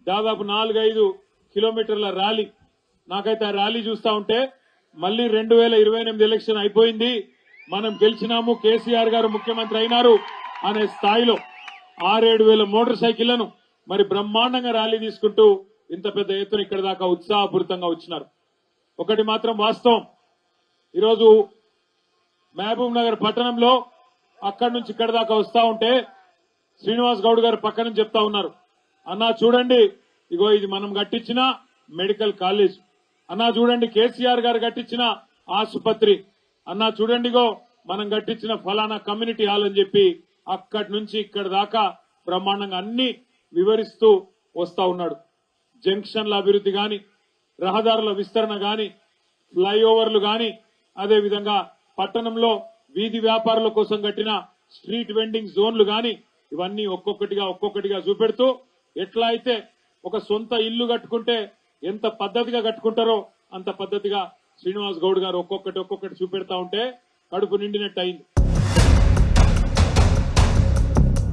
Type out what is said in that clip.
దాదాపు 4-5 కిలోమీటర్ల ర్యాలీ. నాకైతే ఆ ర్యాలీ చూస్తా ఉంటే మళ్ళీ 2028 ఎలక్షన్ అయిపోయింది, మనం గెలిచినాము, కేసీఆర్ గారు ముఖ్యమంత్రి అయినారు అనే స్థాయిలో 6-7 వేల మోటార్ సైకిళ్లను మరి బ్రహ్మాండంగా ర్యాలీ తీసుకుంటూ ఇంత పెద్ద ఎత్తున ఇక్కడ దాకా ఉత్సాహపూరితంగా వచ్చినారు. ఒకటి మాత్రం వాస్తవం, ఈరోజు మహబూబ్ నగర్ పట్టణంలో అక్కడి నుంచి ఇక్కడ దాకా వస్తా ఉంటే శ్రీనివాస్ గౌడ్ గారు పక్క నుంచి చెప్తా ఉన్నారు, అన్నా చూడండి ఇగో ఇది మనం కట్టించిన మెడికల్ కాలేజ్, అన్నా చూడండి కేసీఆర్ గారు కట్టించిన ఆసుపత్రి, అన్నా చూడండి ఇగో మనం కట్టించిన ఫలానా కమ్యూనిటీ హాల్ అని చెప్పి అక్కడి నుంచి ఇక్కడ దాకా బ్రహ్మాండంగా అన్ని వివరిస్తూ వస్తా ఉన్నాడు. జంక్షన్ల అభివృద్ధి గాని, రహదారుల విస్తరణ గాని, ఫ్లైఓవర్లు గాని, అదేవిధంగా పట్టణంలో వీధి వ్యాపారుల కోసం కట్టిన స్ట్రీట్ వెండింగ్ జోన్లు గాని, ఇవన్నీ ఒక్కొక్కటిగా చూపెడుతూ ఎట్లా అయితే ఒక సొంత ఇల్లు కట్టుకుంటే ఎంత పద్ధతిగా కట్టుకుంటారో అంత పద్ధతిగా శ్రీనివాస్ గౌడ్ గారు ఒక్కొక్కటి చూపెడతా ఉంటే కడుపు నిండినట్టు అయింది.